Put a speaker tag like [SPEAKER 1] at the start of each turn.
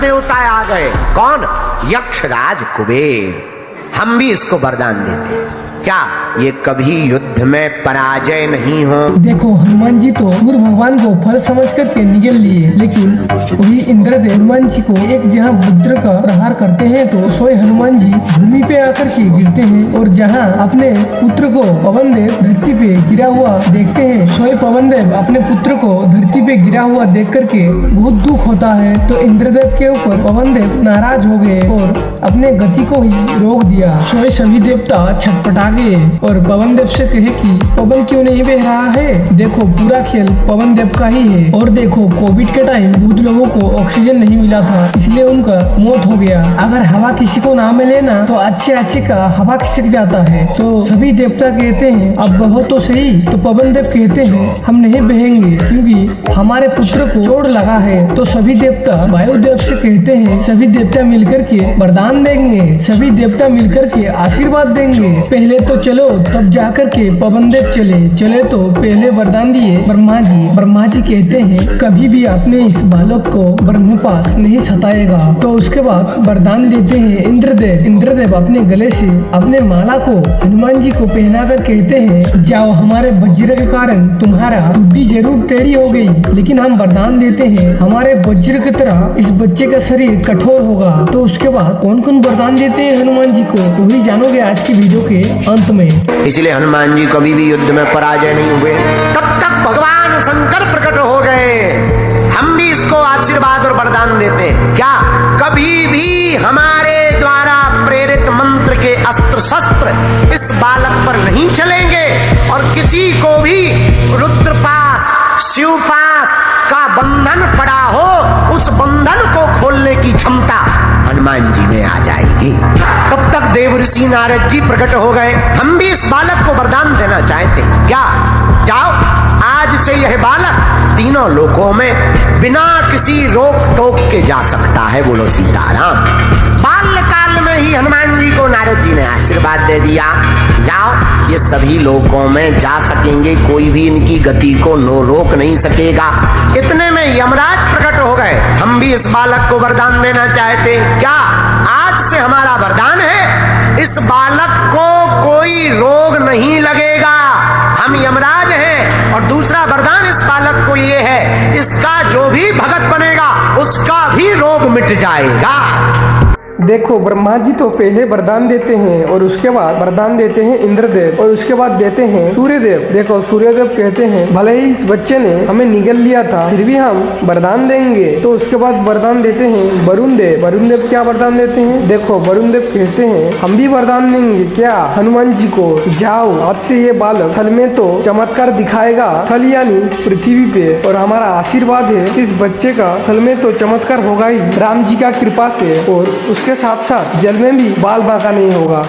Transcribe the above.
[SPEAKER 1] देवता आ गए। कौन? यक्षराज कुबेर। हम भी इसको वरदान देते हैं, क्या ये कभी युद्ध में पराजय नहीं हो।
[SPEAKER 2] देखो हनुमान जी तो सूर्य भगवान को फल समझ करके निगल लिए, लेकिन वही इंद्रदेव हनुमान जी को एक जहाँ वज्र का प्रहार करते हैं तो सोए हनुमान जी भूमि पे आकर के गिरते हैं, और जहाँ अपने पुत्र को पवन देव धरती पे गिरा हुआ देखते हैं, सोए पवन देव अपने पुत्र को धरती पे गिरा हुआ देख करके बहुत दुख होता है। तो इंद्रदेव के ऊपर पवन देव नाराज हो गए और अपने गति को ही रोक दिया। सोए सभी देवता छटपटा गए और पवन देव से कहे कि पवन क्यों नहीं बह रहा है, देखो पूरा खेल पवन देव का ही है। और देखो कोविड के टाइम बहुत लोगों को ऑक्सीजन नहीं मिला था, इसलिए उनका मौत हो गया। अगर हवा किसी को ना मिले ना तो अच्छे का हवा खिसक जाता है। तो सभी देवता कहते हैं अब बहो तो सही। तो पवन देव कहते हैं हम नहीं बहेंगे क्योंकि हमारे पुत्र को चोट लगा है। तो सभी देवता वायुदेव से कहते हैं सभी देवता मिलकर के वरदान देंगे, सभी देवता मिलकर के आशीर्वाद देंगे। पहले तो चलो तब जाकर के पवन देव चले तो पहले वरदान दिए ब्रह्मा जी। ब्रह्मा जी कहते हैं कभी भी अपने इस बालक को ब्रह्म पास नहीं सताएगा। तो उसके बाद वरदान देते हैं इंद्रदेव। इंद्रदेव अपने गले से अपने माला को हनुमान जी को पहना कर कहते हैं जाओ, हमारे वज्र के कारण तुम्हारा बुद्धि जरूर टेढ़ी हो गई, लेकिन हम वरदान देते हैं हमारे वज्र की तरह इस बच्चे का शरीर कठोर होगा। तो उसके बाद कौन कौन वरदान देते हैं हनुमान जी को वही जानोगे आज की वीडियो के अंत में।
[SPEAKER 1] इसलिए हनुमान जी कभी भी युद्ध में पराजय नहीं हुए। तब तक भगवान शंकर प्रकट हो गए। हम भी इसको आशीर्वाद और वरदान देते हैं, क्या कभी भी हमारे द्वारा प्रेरित मंत्र के अस्त्र शस्त्र इस बालक पर नहीं चलेंगे, और किसी को भी रुद्रपास शिवपास का बंधन पड़ा हो उस बंधन को खोलने की क्षमता हनुमान जी में आ जाएगी। तब तक देव ऋषि नारद जी प्रकट हो गए। हम भी इस बालक को वरदान देना चाहते हैं, क्या जाओ आज से यह बालक तीनों लोकों में बिना किसी रोक टोक के जा सकता है। बोलो सीताराम। बाल्यकाल में ही हनुमान जी को नारद जी ने आशीर्वाद दे दिया, जाओ ये सभी लोकों में जा सकेंगे, कोई भी इनकी गति को रोक नहीं सकेगा। इतने में यमराज प्रकट हो गए। हम भी इस बालक को वरदान देना चाहते, क्या आज से हमारा वरदान है इस बालक को कोई रोग नहीं लगेगा। हम यमराज हैं। और दूसरा वरदान इस बालक को ये है इसका जो भी भगत बनेगा उसका भी रोग मिट जाएगा।
[SPEAKER 2] देखो ब्रह्मा जी तो पहले वरदान देते हैं और उसके बाद वरदान देते हैं इंद्रदेव और उसके बाद देते हैं सूर्यदेव। देखो सूर्यदेव कहते हैं भले ही इस बच्चे ने हमें निगल लिया था फिर भी हम वरदान देंगे। तो उसके बाद वरदान देते हैं वरुण देव। वरुण देव क्या वरदान देते हैं? देखो वरुण देव कहते हैं हम भी वरदान देंगे, क्या हनुमान जी को जाओ आज से ये बालक थल में तो चमत्कार दिखाएगा, थल यानी पृथ्वी पे, और हमारा आशीर्वाद है इस बच्चे का थल में तो चमत्कार होगा ही राम जी का कृपा से, और उसके साथ साथ जल में भी बाल बांका नहीं होगा।